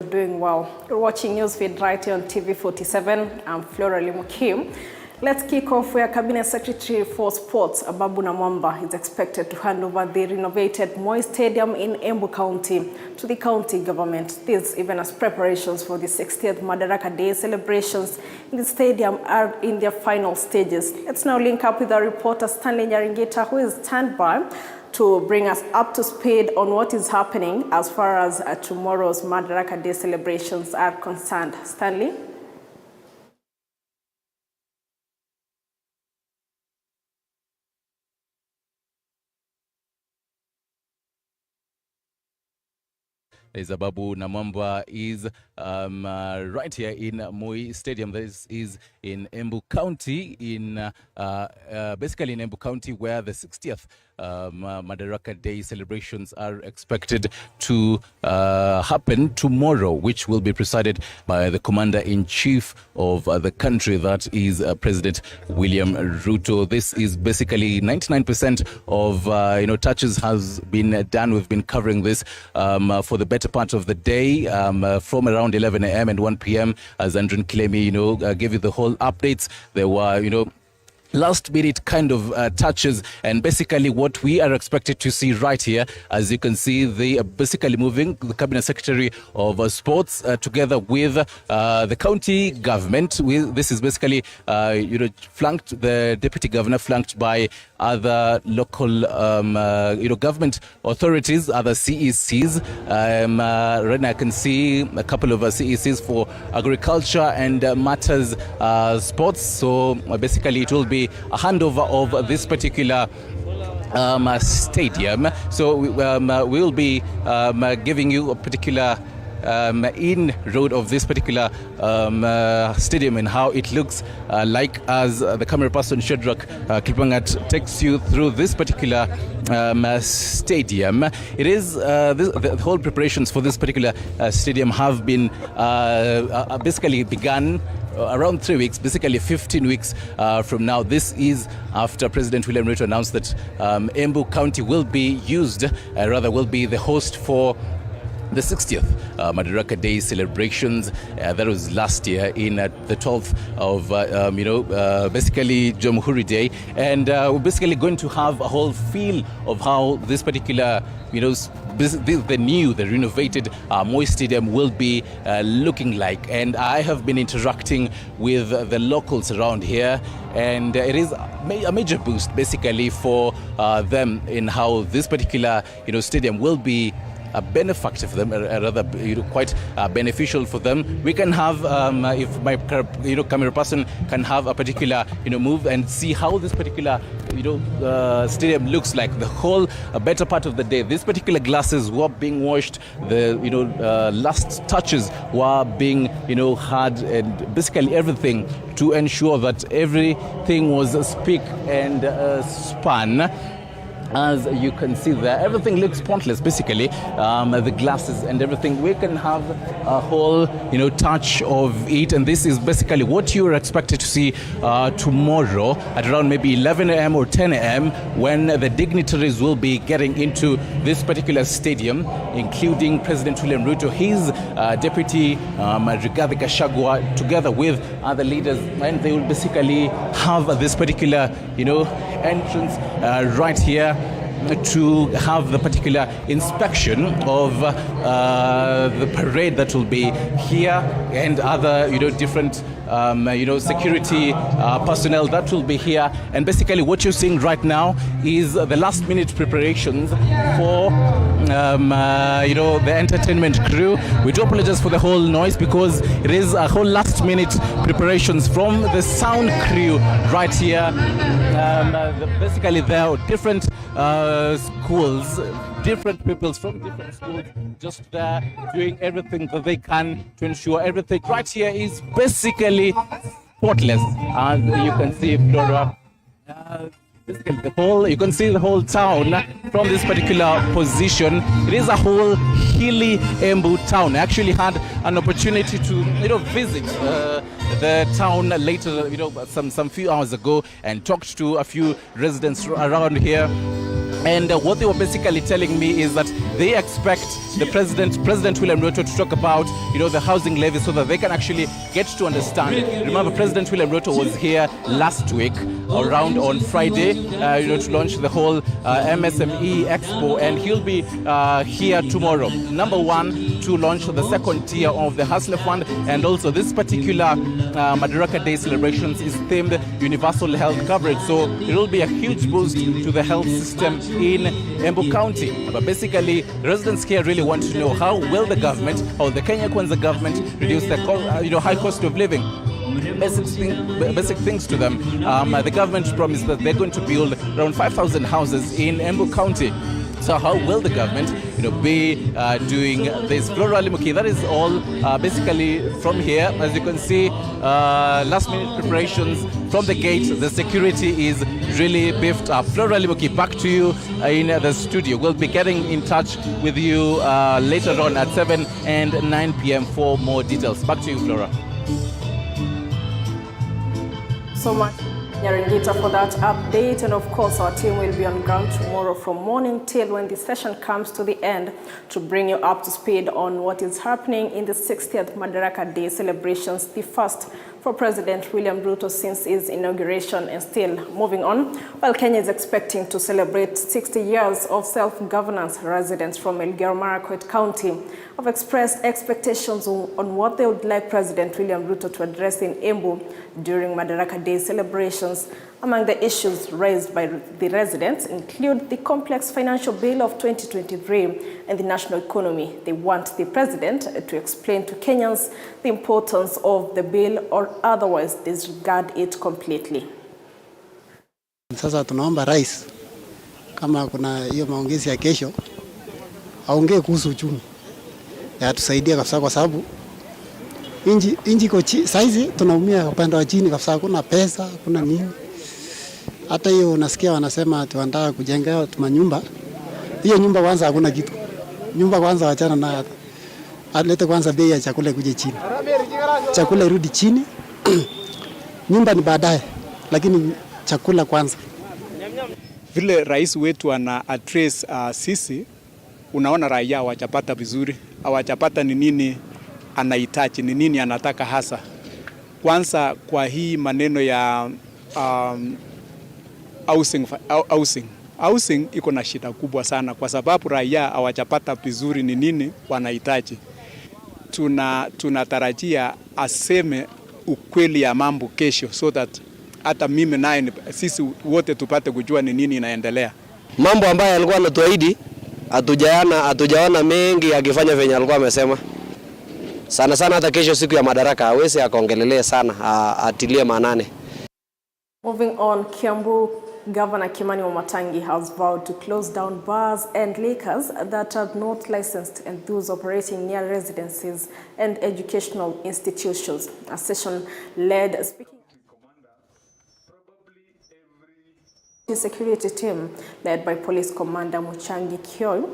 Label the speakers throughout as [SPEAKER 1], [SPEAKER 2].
[SPEAKER 1] doing well. You're watching Newsfeed right here on TV47. I'm Flora Limukim. Let's kick off where Cabinet Secretary for Sports, Ababu Namwamba, is expected to hand over the renovated Moi Stadium in Embu County to the county government. This even as preparations for the 60th Madaraka Day celebrations in the stadium are in their final stages. Let's now link up with our reporter Stanley Nyaringita, who is standby to bring us up to speed on what is happening as far as tomorrow's Madaraka Day celebrations are concerned. Stanley?
[SPEAKER 2] Ababu Namwamba is right here in Moi Stadium. This is in Embu County, basically in Embu County, where the 60th Madaraka Day celebrations are expected to happen tomorrow, which will be presided by the Commander-in-Chief of the country, that is President William Ruto. This is basically 99% of touches has been done. We've been covering this for the better part of the day, from around 11 a.m. and 1 p.m. as Andrew Kilemi, gave you the whole updates. There were, last minute kind of touches, and basically what we are expected to see right here, as you can see, they are basically moving the Cabinet Secretary of Sports together with the county government. This is basically flanked, the Deputy Governor flanked by other local government authorities, other CECs. Right now I can see a couple of CECs for agriculture and matters sports. So basically it will be a handover of this particular stadium. So we'll be giving you a particular in-road of this particular stadium and how it looks like, as the camera person Shadrach Kilpangat takes you through this particular stadium. It is the whole preparations for this particular stadium have been basically begun around 3 weeks, basically 15 weeks from now. This is after President William Ruto announced that Embu County will be will be the host for the 60th Madaraka Day celebrations. That was last year in the 12th of, basically Jamhuri Day. And we're basically going to have a whole feel of how this particular, the renovated Moi Stadium will be looking like. And I have been interacting with the locals around here, and it is a major boost basically for them in how this particular, stadium will be a benefactor for them, rather quite beneficial for them. We can have, if my camera person can have a particular move and see how this particular stadium looks like the whole better part of the day. These particular glasses were being washed, the last touches were being had, and basically everything to ensure that everything was spick and span. As you can see there, everything looks spotless, basically. The glasses and everything, we can have a whole, touch of it. And this is basically what you're expected to see tomorrow at around maybe 11 a.m. or 10 a.m. when the dignitaries will be getting into this particular stadium, including President William Ruto, his deputy Rigathi Gachagua, together with other leaders. And they will basically have this particular, entrance right here to have the particular inspection of the parade that will be here, and other different security personnel that will be here. And basically what you're seeing right now is the last minute preparations for the entertainment crew. We do apologize for the whole noise, because it is a whole last minute preparations from the sound crew right here. Basically there are different schools, different peoples from different schools just there doing everything that they can to ensure everything right here is basically spotless. As you can see, Flora, basically you can see the whole town from this particular position. It is a whole hilly Embu town. I actually had an opportunity to visit the town later, some few hours ago, and talked to a few residents around here. And what they were basically telling me is that they expect the President William Ruto, to talk about, the housing levy, so that they can actually get to understand. Remember, President William Ruto was here last week, around on Friday, to launch the whole MSME Expo, and he'll be here tomorrow. Number one, to launch the second tier of the Hustler Fund, and also this particular Madaraka Day celebrations is themed universal health coverage. So it will be a huge boost to the health system in Embu County. But basically, residents here really want to know how will the government, or the Kenya Kwanza government, reduce the high cost of living. Basic things to them. The government promised that they're going to build around 5,000 houses in Embu County. So how will the government, be doing this? Flora Limuki, that is all basically from here. As you can see, last minute preparations from the gate. The security is really beefed up. Flora Limuki, back to you in the studio. We'll be getting in touch with you later on at 7 and 9 p.m. for more details. Back to you, Flora.
[SPEAKER 1] So much, Nyaringita, for that update, and of course our team will be on ground tomorrow from morning till when the session comes to the end to bring you up to speed on what is happening in the 60th Madaraka Day celebrations, the first for President William Ruto since his inauguration. And still moving on, while Kenya is expecting to celebrate 60 years of self-governance, residents from Elgeyo Marakwet County have expressed expectations on what they would like President William Ruto to address in Embu during Madaraka Day celebrations. Among the issues raised by the residents include the complex financial bill of 2023 and the national economy. They want the president to explain to Kenyans the importance of the bill or otherwise disregard it completely.
[SPEAKER 3] Sasa tunaomba rais kama kuna hiyo maongezi ya kesho aongee kuhusu uchumi. Ya tusaidia kabisa kwa sababu inji iko saizi tunaumia upande wa chini kabisa, hakuna pesa, hakuna nini. Hata hiyo unasikia wanasema tuandaa kujenga manyumba. Hiyo nyumba kwanza hakuna kitu. Nyumba kwanza wachana na alete kwanza bei ya chakula kuje chini. Chakula irudi chini. Nyumba ni baadaye, lakini chakula kwanza.
[SPEAKER 4] Vile rais wetu ana address sisi, unaona raia hawajapata vizuri, hawajapata ni nini anahitaji, ni nini anataka hasa. Kwanza kwa hii maneno ya housing iko na shida kubwa sana kwa sababu raia hawajapata vizuri ni nini wanahitaji. Tunatarajia aseme ukweli ya mambo kesho, so that hata mimi naye sisi wote tupate kujua ni nini inaendelea.
[SPEAKER 5] Mambo ambayo alikuwa anatuahidi hatujaona mengi akifanya venye alikuwa amesema. Sana hata kesho siku ya Madaraka hawezi akaongelelea sana, atilie maanane.
[SPEAKER 1] Moving on, Kiambu Governor Kimani Wamatangi has vowed to close down bars and liquors that are not licensed and those operating near residences and educational institutions. A session led speaking security team led by Police Commander Muchangi Kyoyo,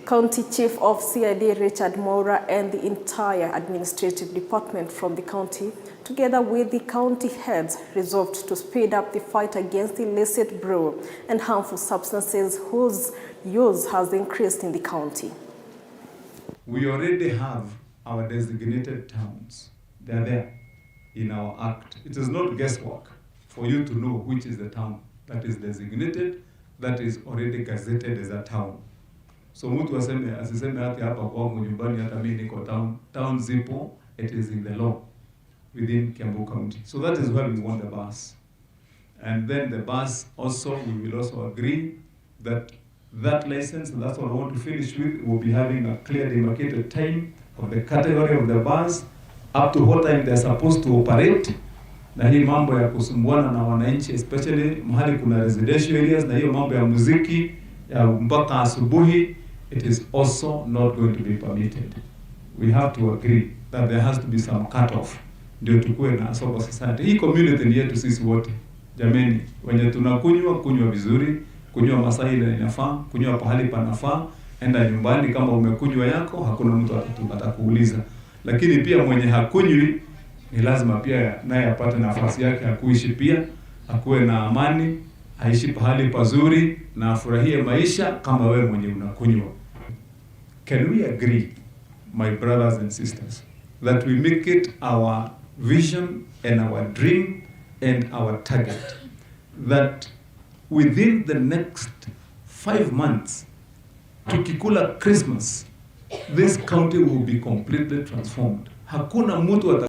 [SPEAKER 1] County Chief of CID Richard Moura, and the entire administrative department from the county, together with the county heads, resolved to speed up the fight against illicit brew and harmful substances whose use has increased in the county.
[SPEAKER 6] We already have our designated towns. They are there in our act. It is not guesswork for you to know which is the town that is designated, that is already gazetted as a town. So mtu asiseme hapa kwangu nyumbani hata mimi niko town zipo, it is in the law within Kiambu County. So that is where we want the bus. And then the bus also, we will also agree that that license, and that's what I want to finish with, we'll be having a clear demarcated time of the category of the bus, up to what time they're supposed to operate. Na hii mambo ya kusumbuana na wananchi, especially mahali kuna residential areas, na hiyo mambo ya muziki ya mpaka asubuhi, it is also not going to be permitted. We have to agree that there has to be some cut-off ndio tukue na sober society. Hii community ni yetu sisi wote. Jameni, wenye kunywa vizuri, kunywa masaa ile inafaa, kunywa pahali panafaa, enda nyumbani kama umekunywa yako, hakuna mtu atakuuliza. Lakini pia mwenye hakunywi ni lazima pia naye apate nafasi yake ya kuishi pia, akuwe na amani, aishi pahali pazuri na afurahie maisha kama wewe mwenye unakunywa. can we agree, my brothers and sisters, that we make it our vision and our dream and our target that within the next 5 months, tukikula Christmas, this county will be completely transformed. Hakuna mtu